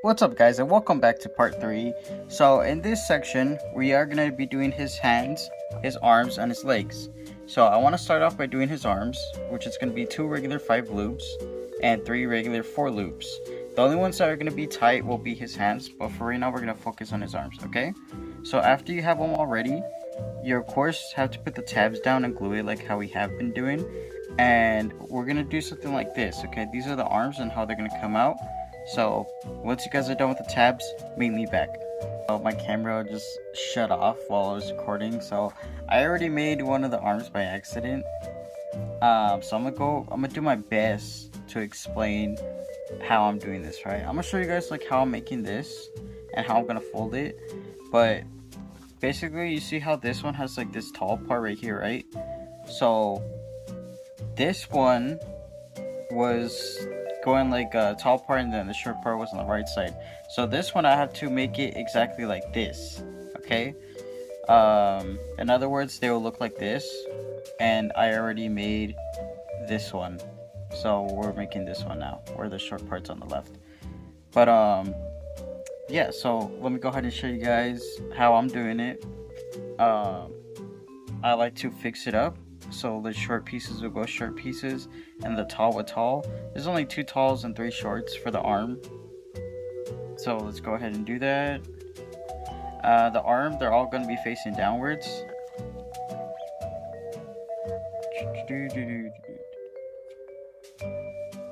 What's up guys, and welcome back to part 3. So in this section we are going to be doing his hands, his arms, and his legs. So I want to start off by doing his arms, which is going to be 2 regular 5 loops and 3 regular 4 loops. The only ones that are going to be tight will be his hands, but for right now we're going to focus on his arms, okay? So after you have them all ready, you of course have to put the tabs down and glue it like how we have been doing. And we're going to do something like this, okay? These are the arms and how they're going to come out. So once you guys are done with the tabs, meet me back. My camera just shut off while I was recording, so I already made one of the arms by accident. So I'm gonna do my best to explain how I'm doing this, right? I'm gonna show you guys like how I'm making this and how I'm gonna fold it. But basically, you see how this one has like this tall part right here, right? So this one was going like a tall part and then the short part was on the right side. So this one I have to make it exactly like this, okay? In other words, they will look like this, and I already made this one, so we're making this one now where the short part's on the left. But yeah, so let me go ahead and show you guys how I'm doing it. I like to fix it up, so the short pieces will go short pieces and the tall with tall. There's only 2 talls and 3 shorts for the arm, so let's go ahead and do that. The arm, they're all going to be facing downwards. You're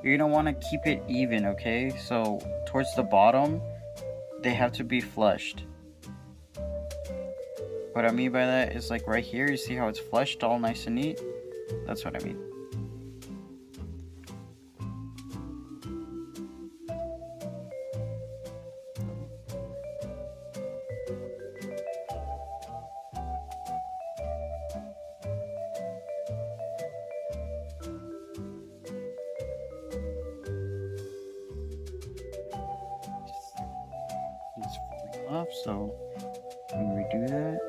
going to want to keep it even, okay? So towards the bottom they have to be flushed. What I mean by that is like right here, you see how it's flushed all nice and neat? That's what I mean. It's falling off, so let me redo that.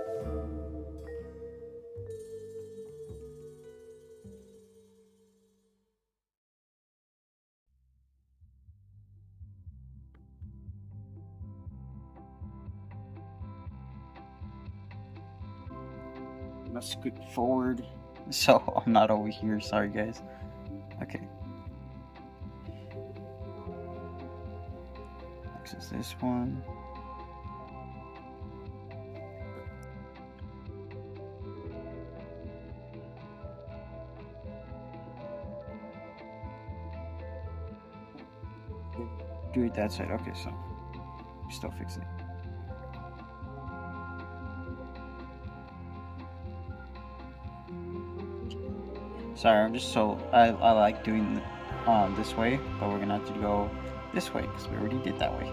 I'm gonna scoot forward so I'm not over here. Sorry guys. Okay. Next is this one. Do it that side. Okay, so we're still fixing it. Sorry, I'm just so I like doing this way, but we're gonna have to go this way because we already did that way.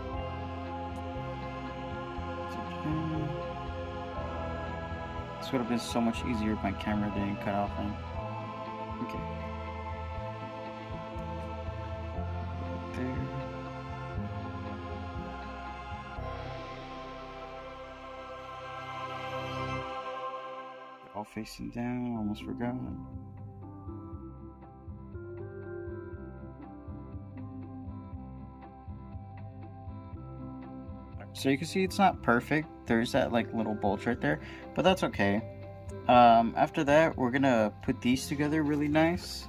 This would have been so much easier if my camera didn't cut off. Okay. There. All facing down. Almost forgot. So you can see it's not perfect. There's that like little bulge right there, but that's okay. After that, we're gonna put these together really nice.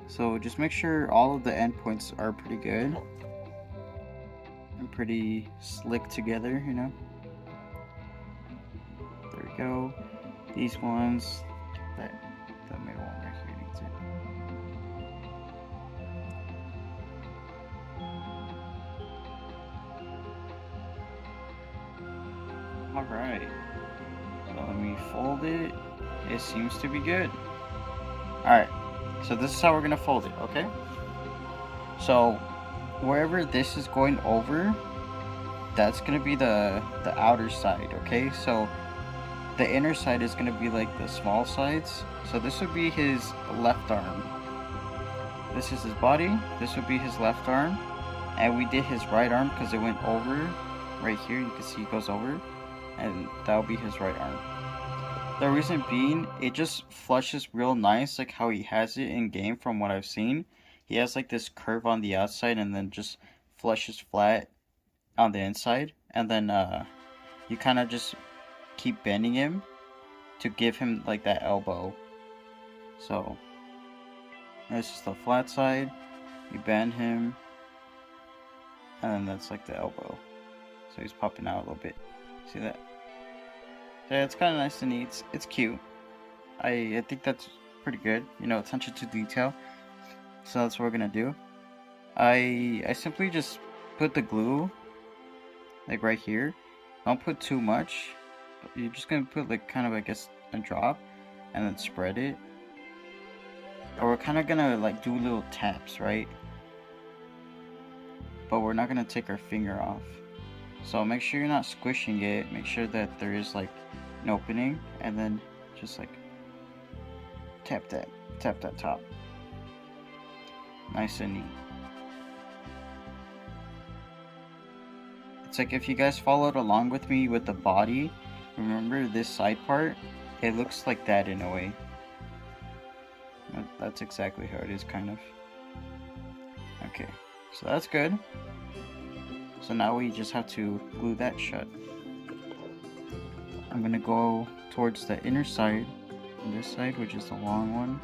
So just make sure all of the endpoints are pretty good and pretty slick together, you know. There we go. These ones, that middle one right here needs it. Alright, so let me fold it. It seems to be good. Alright, so this is how we're gonna fold it, okay? So wherever this is going over, that's gonna be the outer side, okay? So the inner side is gonna be like the small sides. So this would be his left arm. This is his body. This would be his left arm. And we did his right arm because it went over right here. You can see it goes over. And that will be his right arm. The reason being, it just flushes real nice like how he has it in game from what I've seen. He has like this curve on the outside and then just flushes flat on the inside, and then you kind of just keep bending him to give him like that elbow. So this is the flat side, you bend him, and then that's like the elbow. So he's popping out a little bit. See that? Yeah, it's kind of nice and neat. It's cute. I think that's pretty good. You know, attention to detail. So that's what we're gonna do. I simply just put the glue like right here. Don't put too much. You're just gonna put like kind of, I guess, a drop, and then spread it. Or we're kind of gonna like do little taps, right? But we're not gonna take our finger off. So make sure you're not squishing it. Make sure that there is like an opening, and then just like tap that top. Nice and neat. It's like if you guys followed along with me with the body, remember this side part? It looks like that in a way. That's exactly how it is, kind of. Okay, so that's good. So now we just have to glue that shut. I'm gonna go towards the inner side, this side, which is the long one.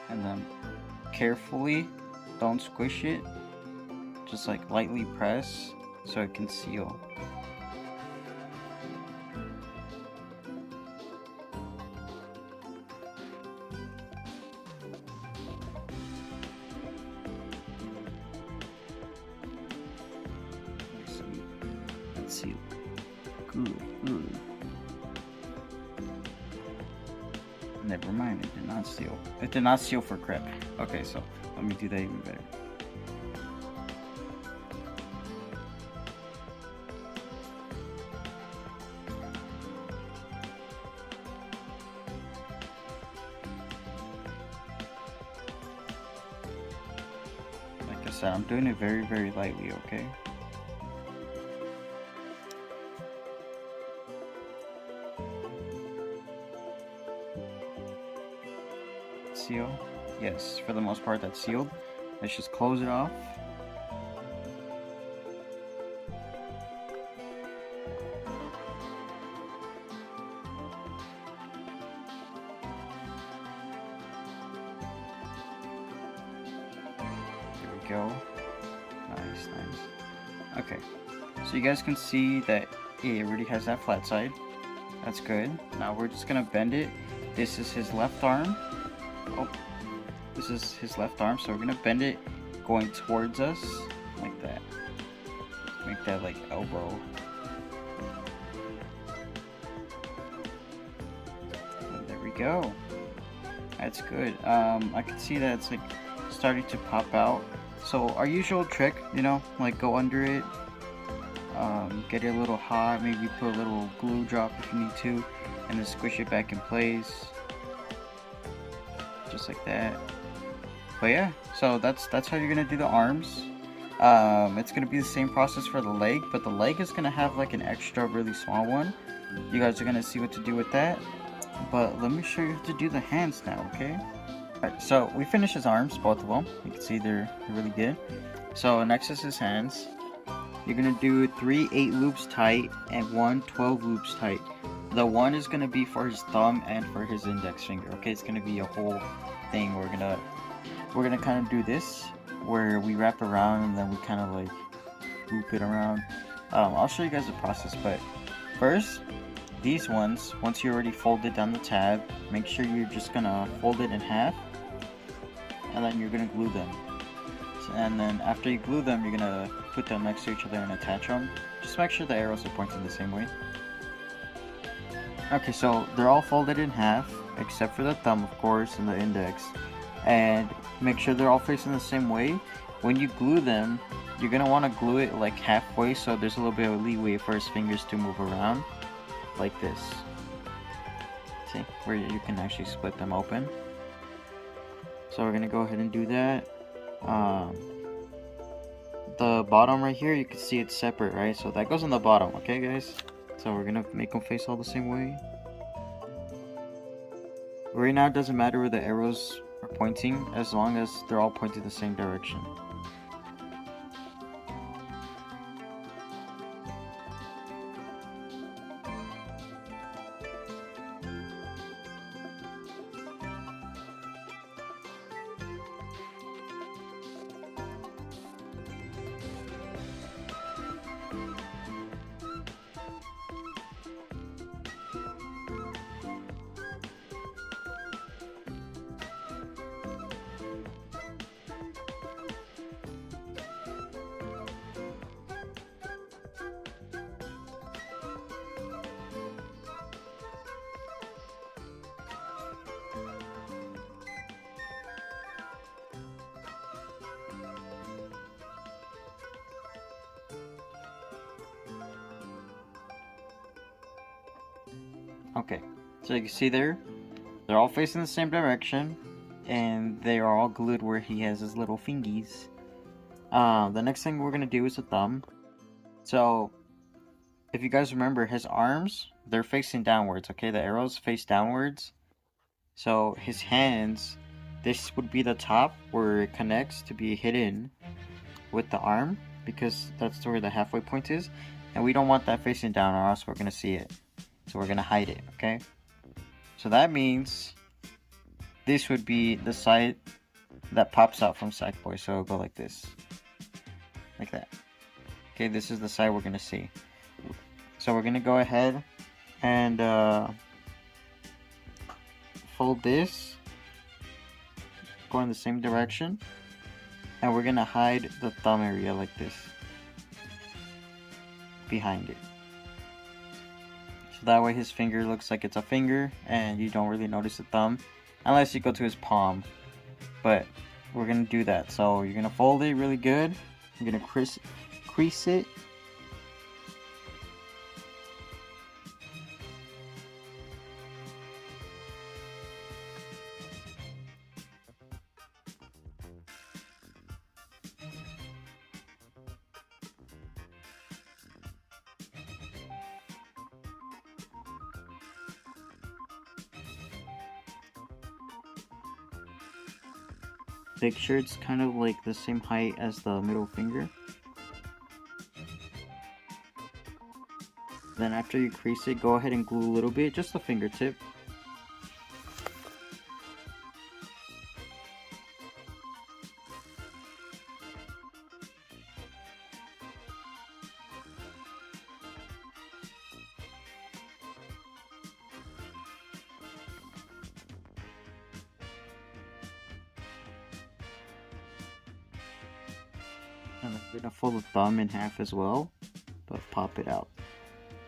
And then carefully, don't squish it, just like lightly press so it can seal. Let's seal. Good. Never mind, it did not seal. It did not seal for crap. Okay, so let me do that even better. Like I said, I'm doing it very, very lightly, okay? Seal. Yes, for the most part that's sealed. Let's just close it off. There we go. Nice. Okay, so you guys can see that it already has that flat side. That's good. Now we're just gonna bend it. This is his left arm. Oh, this is his left arm, so we're gonna bend it going towards us like that. Make that like elbow. And there we go. That's good. I can see that it's like starting to pop out. So our usual trick, you know, like go under it, get it a little hot, maybe put a little glue drop if you need to, and then squish it back in place. Just like that. But yeah, so that's how you're gonna do the arms. It's gonna be the same process for the leg, but the leg is gonna have like an extra really small one. You guys are gonna see what to do with that. But let me show you how to do the hands now, okay? Alright, so we finished his arms, both of them. You can see they're really good. So next is his hands. You're gonna do 3 8 loops tight and 1 12 loops tight. The one is gonna be for his thumb and for his index finger. Okay, it's gonna be a whole thing. We're gonna kind of do this where we wrap around and then we kind of like loop it around. I'll show you guys the process, but first, these ones, once you already folded down the tab, make sure you're just gonna fold it in half, and then you're gonna glue them. And then after you glue them, you're gonna put them next to each other and attach them. Just make sure the arrows are pointing the same way. Okay, so they're all folded in half, except for the thumb, of course, and the index. And make sure they're all facing the same way. When you glue them, you're gonna want to glue it like halfway, so there's a little bit of leeway for his fingers to move around, like this. See, where you can actually split them open. So we're gonna go ahead and do that. The bottom right here, you can see it's separate, right? So that goes on the bottom, okay guys? So we're gonna make them face all the same way. Right now it doesn't matter where the arrows are pointing as long as they're all pointing the same direction. Okay, so you can see there, they're all facing the same direction, and they are all glued where he has his little fingies. The next thing we're gonna do is a thumb. So, if you guys remember, his arms, they're facing downwards, okay? The arrows face downwards. So, his hands, this would be the top where it connects to be hidden with the arm, because that's where the halfway point is. And we don't want that facing down, or else we're gonna see it. So we're gonna hide it, okay? So that means this would be the side that pops out from Sackboy. So it'll go like this. Like that. Okay, this is the side we're gonna see. So we're gonna go ahead and fold this, go in the same direction, and we're gonna hide the thumb area like this behind it. So that way his finger looks like it's a finger and you don't really notice the thumb unless you go to his palm. But we're gonna do that. So you're gonna fold it really good. You're gonna crease it. Make sure it's kind of like the same height as the middle finger. Then after you crease it, go ahead and glue a little bit, just the fingertip. And then we're gonna fold the thumb in half as well, but pop it out.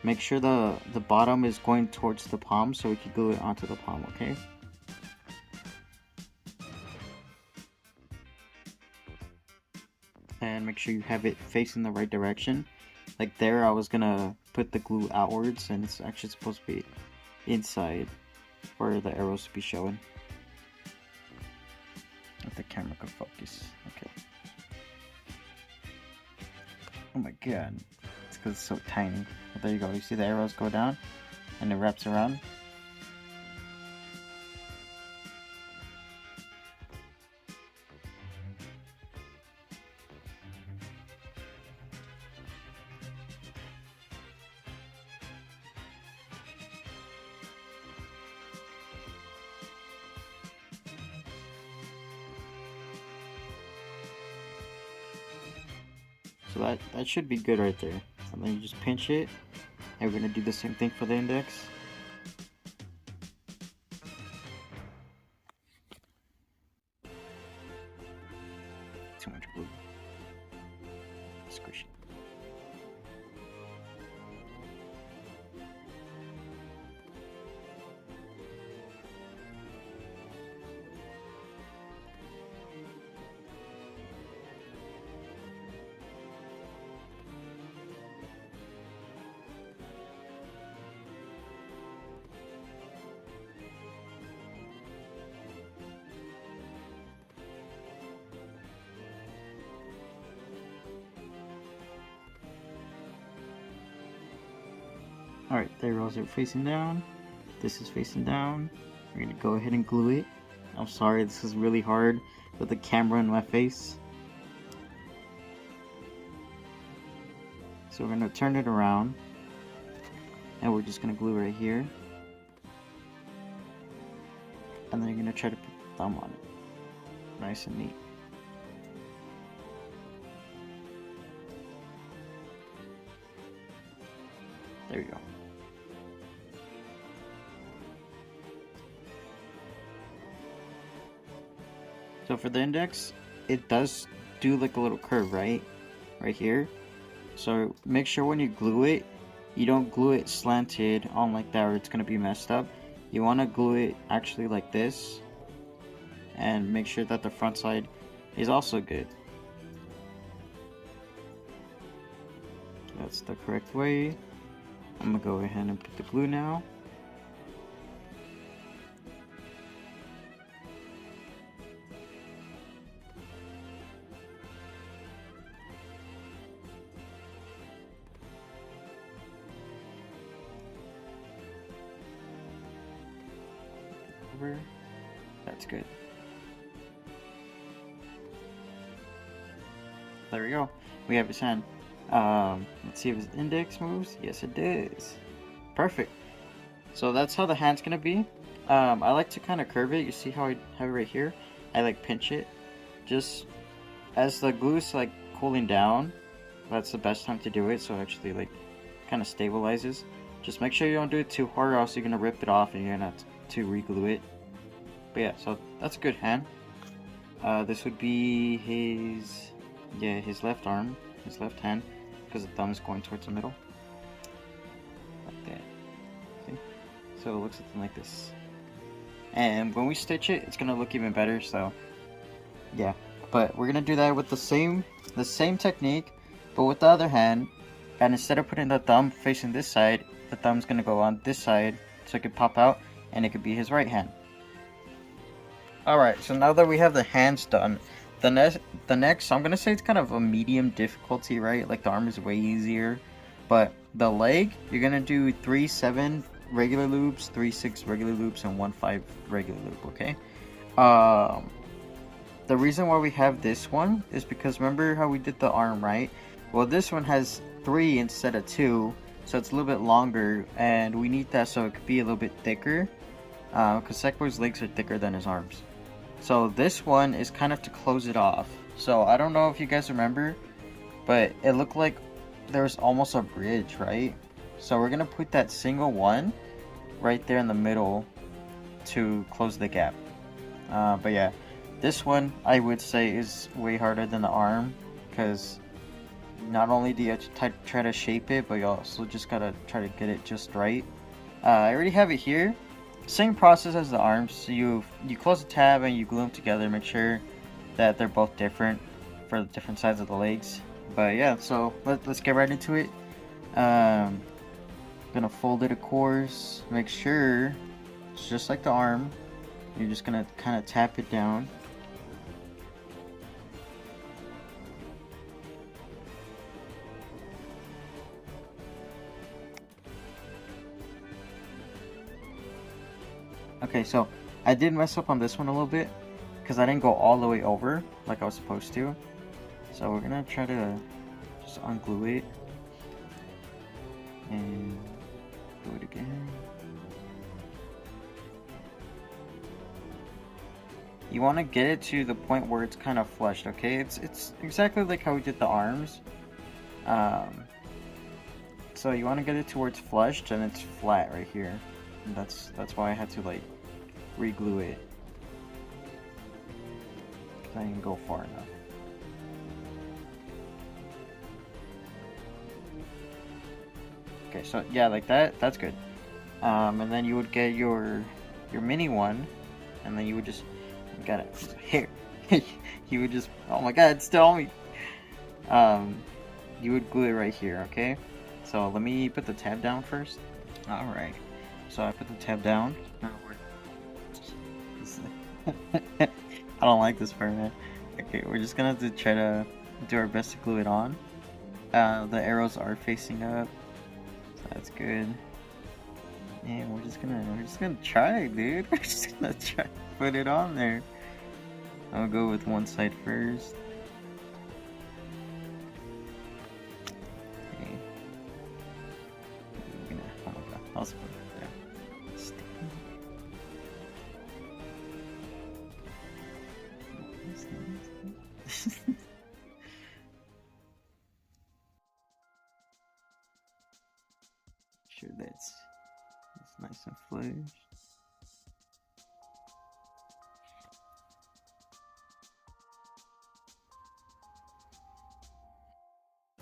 Make sure the bottom is going towards the palm so we can glue it onto the palm, okay? And make sure you have it facing the right direction. Like there, I was gonna put the glue outwards, and it's actually supposed to be inside for the arrows to be showing. If the camera can focus, okay. Oh my god, it's because it's so tiny. But there you go, you see the arrows go down and it wraps around. So that should be good right there. And then you just pinch it, and we're gonna do the same thing for the index. Too much glue. Squish it. Alright, the arrows are facing down. This is facing down. We're gonna go ahead and glue it. I'm sorry, this is really hard with the camera in my face. So we're gonna turn it around, and we're just gonna glue right here. And then you're gonna try to put the thumb on it. Nice and neat. There you go. So for the index, it does do like a little curve, right? Right here. So make sure when you glue it, you don't glue it slanted on like that or it's gonna be messed up. You want to glue it actually like this, and make sure that the front side is also good. That's the correct way. I'm gonna go ahead and put the glue now. That's good. There we go. We have his hand. Let's see if his index moves. Yes, it does. Perfect. So that's how the hand's gonna be. I like to kind of curve it. You see how I have it right here? I like pinch it. Just as the glue's like cooling down, that's the best time to do it. So it actually like kind of stabilizes. Just make sure you don't do it too hard, or else you're gonna rip it off and you're gonna have to re-glue it. But yeah, so that's a good hand. This would be his, yeah, his left arm, his left hand, because the thumb is going towards the middle. Like that. See? So it looks something like this. And when we stitch it, it's gonna look even better, so yeah. But we're gonna do that with the same technique, but with the other hand. And instead of putting the thumb facing this side, the thumb's gonna go on this side, so it could pop out, and it could be his right hand. Alright, so now that we have the hands done, the next, I'm going to say it's kind of a medium difficulty, right? Like the arm is way easier, but the leg, you're going to do 3 7 regular loops, 3 6 regular loops, and 1 5 regular loop, okay? The reason why we have this one is because remember how we did the arm, right? Well, this one has 3 instead of 2, so it's a little bit longer, and we need that so it could be a little bit thicker, because Sackboy's legs are thicker than his arms. So this one is kind of to close it off. So I don't know if you guys remember, but it looked like there was almost a bridge, right? So we're gonna put that single one right there in the middle to close the gap. But yeah, this one I would say is way harder than the arm, because not only do you have to try to shape it, but you also just gotta try to get it just right. I already have it here. Same process as the arms. So you close the tab and you glue them together. Make sure that they're both different for the different sides of the legs. But yeah, so let's get right into it. Gonna fold it, of course. Make sure it's just like the arm. You're just gonna kind of tap it down. Okay, so I did mess up on this one a little bit because I didn't go all the way over like I was supposed to. So we're gonna try to just unglue it and do it again. You want to get it to the point where it's kind of flushed, okay? It's exactly like how we did the arms. So you want to get it towards flushed and it's flat right here. And that's why I had to like re-glue it, because I didn't go far enough. Okay, so yeah, like that's good. And then you would get your mini one, and then you would just got it here. You would just, oh my god, it's still on me. You would glue it right here, okay? So let me put the tab down first. Alright, so I put the tab down. I don't like this part, man. Okay, we're just gonna have to try to do our best to glue it on. The arrows are facing up, so that's good. And we're just gonna try, dude. We're just gonna try to put it on there. I'll go with one side first. Okay. We're gonna, oh god, I'll put it there. Sure that's nice and flush.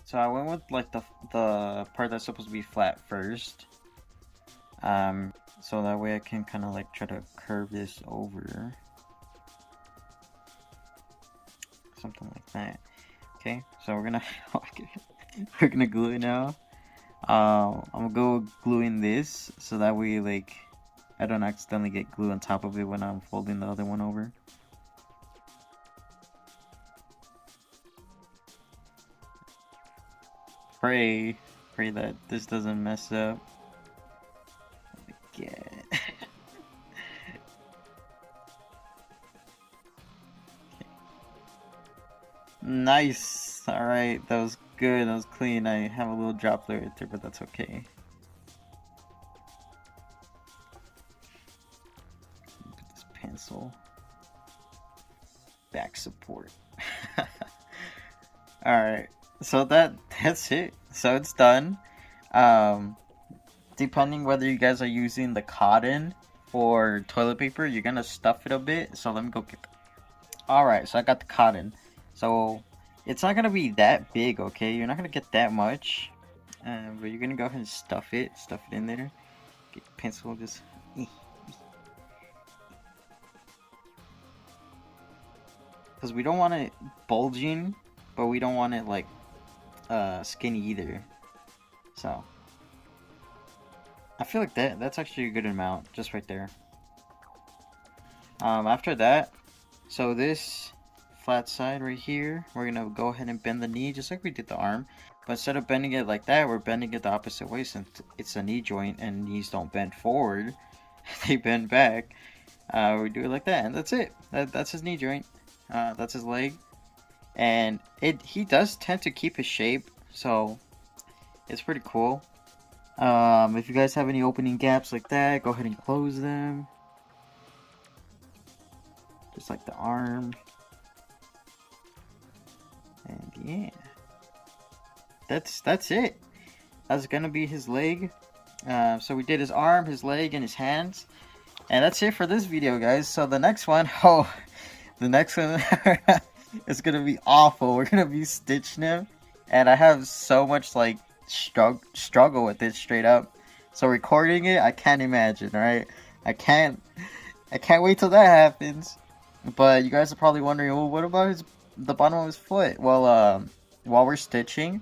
So I went with like the part that's supposed to be flat first. So that way I can kind of like try to curve this over. Something like that. Okay, so we're gonna we're gonna glue it now. I'm gonna go gluing this so that way like I don't accidentally get glue on top of it when I'm folding the other one over. Pray that this doesn't mess up. Yeah. Nice. All right, that was good. That was clean. I have a little droplet right there, but that's okay. Put this pencil. Back support. All right. So that's it. So it's done. Depending whether you guys are using the cotton or toilet paper, you're gonna stuff it a bit. So let me go get that. Alright, so I got the cotton. So it's not gonna be that big, okay? You're not gonna get that much. But you're gonna go ahead and stuff it in there. Get the pencil, just because we don't want it bulging, but we don't want it like skinny either. So I feel like that's actually a good amount, just right there. After that, so this flat side right here, we're gonna go ahead and bend the knee just like we did the arm. But instead of bending it like that, we're bending it the opposite way since it's a knee joint and knees don't bend forward. They bend back. We do it like that, and that's it. That's his knee joint. That's his leg. And he does tend to keep his shape, so it's pretty cool. If you guys have any opening gaps like that, go ahead and close them. Just like the arm. And yeah. That's it. That's gonna be his leg. So we did his arm, his leg, and his hands. And that's it for this video, guys. So the next one, the next one is gonna be awful. We're gonna be stitching him. And I have so much like struggle with it straight up. So recording it, I can't imagine, right? I can't wait till that happens. But you guys are probably wondering, well, what about the bottom of his foot? Well, while we're stitching,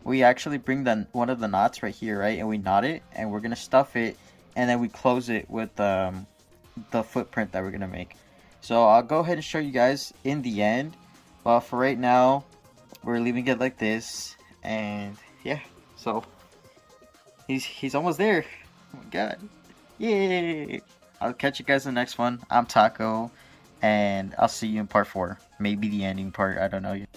we actually bring one of the knots right here, right? And we knot it, and we're gonna stuff it, and then we close it with the footprint that we're gonna make. So I'll go ahead and show you guys in the end. But for right now, we're leaving it like this, and yeah. So he's almost there. Oh my god. Yay! I'll catch you guys in the next one. I'm Taco, and I'll see you in part 4. Maybe the ending part, I don't know yet.